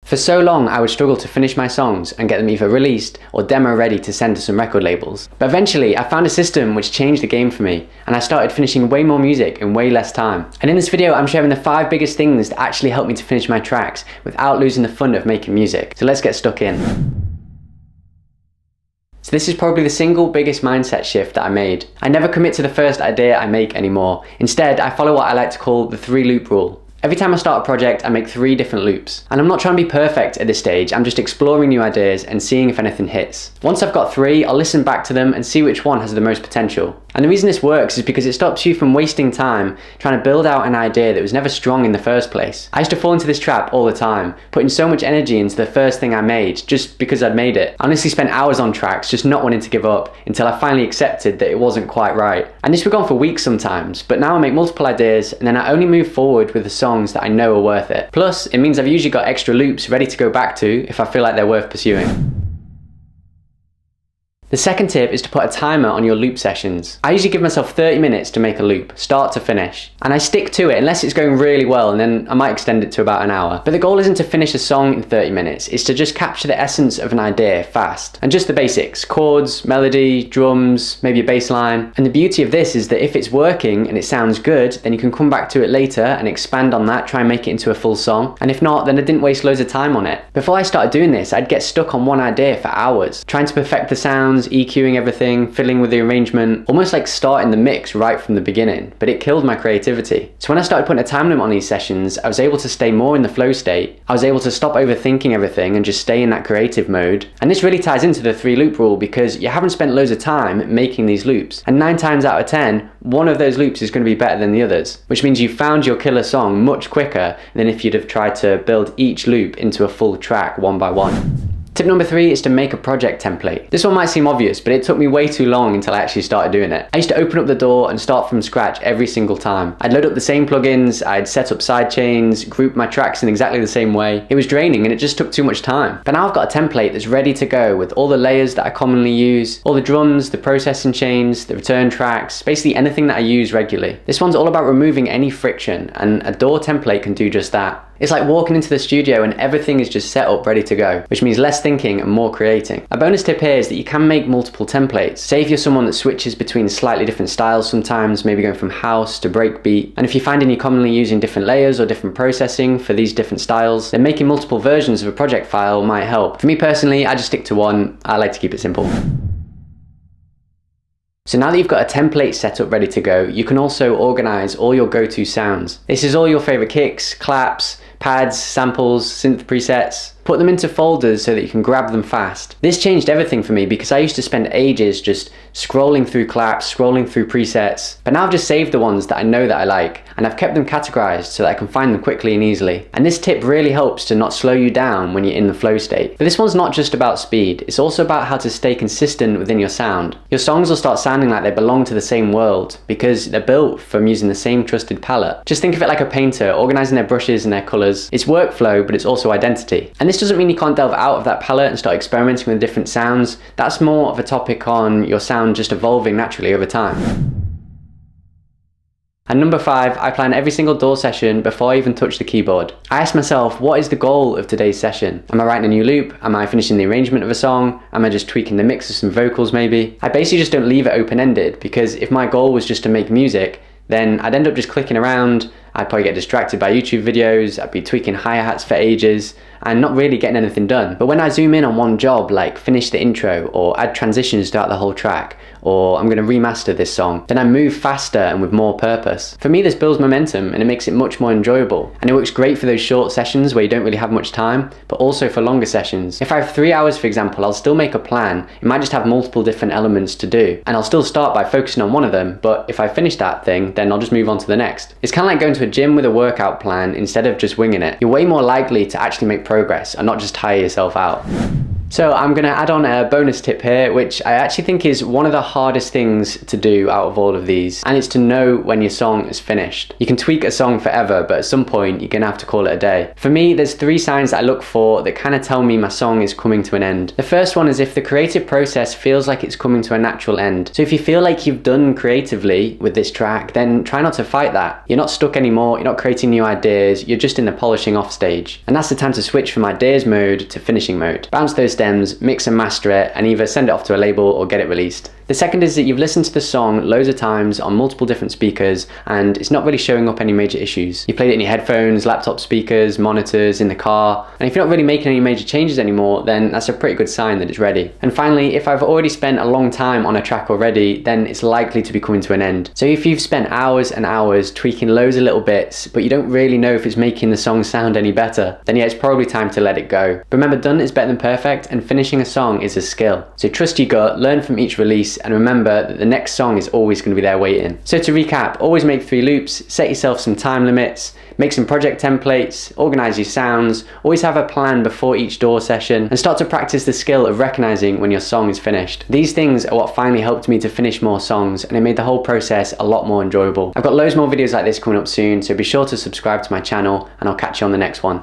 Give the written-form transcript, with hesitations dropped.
For so long, I would struggle to finish my songs and get them either released or demo ready to send to some record labels. But eventually, I found a system which changed the game for me, and I started finishing way more music in way less time. And in this video, I'm sharing the 5 biggest things that actually helped me to finish my tracks without losing the fun of making music. So let's get stuck in. So this is probably the single biggest mindset shift that I made. I never commit to the first idea I make anymore. Instead, I follow what I like to call the 3-loop rule. Every time I start a project, I make 3 different loops. And I'm not trying to be perfect at this stage, I'm just exploring new ideas and seeing if anything hits. Once I've got 3, I'll listen back to them and see which one has the most potential. And the reason this works is because it stops you from wasting time trying to build out an idea that was never strong in the first place. I used to fall into this trap all the time, putting so much energy into the first thing I made just because I'd made it. I honestly spent hours on tracks just not wanting to give up until I finally accepted that it wasn't quite right. And this would go on for weeks sometimes, but now I make multiple ideas and then I only move forward with the songs that I know are worth it. Plus, it means I've usually got extra loops ready to go back to if I feel like they're worth pursuing. The second tip is to put a timer on your loop sessions. I usually give myself 30 minutes to make a loop, start to finish. And I stick to it unless it's going really well, and then I might extend it to about an hour. But the goal isn't to finish a song in 30 minutes, it's to just capture the essence of an idea fast. And just the basics, chords, melody, drums, maybe a bass line. And the beauty of this is that if it's working and it sounds good, then you can come back to it later and expand on that, try and make it into a full song. And if not, then I didn't waste loads of time on it. Before I started doing this, I'd get stuck on one idea for hours, trying to perfect the sounds, EQing everything, fiddling with the arrangement, almost like starting the mix right from the beginning, but it killed my creativity. So when I started putting a time limit on these sessions, I was able to stay more in the flow state. I was able to stop overthinking everything and just stay in that creative mode. And this really ties into the 3-loop rule because you haven't spent loads of time making these loops. And 9 times out of 10, one of those loops is going to be better than the others, which means you found your killer song much quicker than if you'd have tried to build each loop into a full track one by one. Tip number 3 is to make a project template. This one might seem obvious, but it took me way too long until I actually started doing it. I used to open up the door and start from scratch every single time. I'd load up the same plugins, I'd set up sidechains, group my tracks in exactly the same way. It was draining and it just took too much time. But now I've got a template that's ready to go with all the layers that I commonly use, all the drums, the processing chains, the return tracks, basically anything that I use regularly. This one's all about removing any friction, and a DAW template can do just that. It's like walking into the studio and everything is just set up ready to go, which means less thinking and more creating. A bonus tip here is that you can make multiple templates. Say if you're someone that switches between slightly different styles sometimes, maybe going from house to breakbeat, and if you're finding you're commonly using different layers or different processing for these different styles, then making multiple versions of a project file might help. For me personally, I just stick to one. I like to keep it simple. So now that you've got a template set up ready to go, you can also organize all your go-to sounds. This is all your favorite kicks, claps, pads, samples, synth presets. Put them into folders so that you can grab them fast. This changed everything for me because I used to spend ages just scrolling through claps, scrolling through presets, but now I've just saved the ones that I know that I like, and I've kept them categorized so that I can find them quickly and easily. And this tip really helps to not slow you down when you're in the flow state. But this one's not just about speed, it's also about how to stay consistent within your sound. Your songs will start sounding like they belong to the same world because they're built from using the same trusted palette. Just think of it like a painter organizing their brushes and their colors. It's workflow, but it's also identity. And this doesn't mean you can't delve out of that palette and start experimenting with different sounds. That's more of a topic on your sound just evolving naturally over time. And number 5, I plan every single DAW session before I even touch the keyboard. I ask myself, what is the goal of today's session? Am I writing a new loop? Am I finishing the arrangement of a song? Am I just tweaking the mix of some vocals maybe? I basically just don't leave it open-ended because if my goal was just to make music, then I'd end up just clicking around, I'd probably get distracted by YouTube videos, I'd be tweaking hi-hats for ages, and not really getting anything done. But when I zoom in on one job, like finish the intro, or add transitions throughout the whole track, or I'm going to remaster this song, then I move faster and with more purpose. For me, this builds momentum and it makes it much more enjoyable. And it works great for those short sessions where you don't really have much time, but also for longer sessions. If I have 3 hours, for example, I'll still make a plan. It might just have multiple different elements to do. And I'll still start by focusing on one of them, but if I finish that thing, then I'll just move on to the next. It's kind of like going to a gym with a workout plan instead of just winging it. You're way more likely to actually make progress and not just tire yourself out. So I'm going to add on a bonus tip here, which I actually think is one of the hardest things to do out of all of these, and it's to know when your song is finished. You can tweak a song forever, but at some point you're going to have to call it a day. For me, there's 3 signs that I look for that kind of tell me my song is coming to an end. The first one is if the creative process feels like it's coming to a natural end. So if you feel like you've done creatively with this track, then try not to fight that. You're not stuck anymore, you're not creating new ideas, you're just in the polishing off stage. And that's the time to switch from ideas mode to finishing mode. Bounce those stems, mix and master it, and either send it off to a label or get it released. The second is that you've listened to the song loads of times on multiple different speakers and it's not really showing up any major issues. You played it in your headphones, laptop speakers, monitors, in the car, and if you're not really making any major changes anymore, then that's a pretty good sign that it's ready. And finally, if I've already spent a long time on a track already, then it's likely to be coming to an end. So if you've spent hours and hours tweaking loads of little bits, but you don't really know if it's making the song sound any better, then yeah, it's probably time to let it go. But remember, done is better than perfect, and finishing a song is a skill. So trust your gut, learn from each release, and remember that the next song is always going to be there waiting. So to recap, always make 3 loops, set yourself some time limits, make some project templates, organize your sounds, always have a plan before each DAW session, and start to practice the skill of recognizing when your song is finished. These things are what finally helped me to finish more songs, and it made the whole process a lot more enjoyable. I've got loads more videos like this coming up soon, so be sure to subscribe to my channel, and I'll catch you on the next one.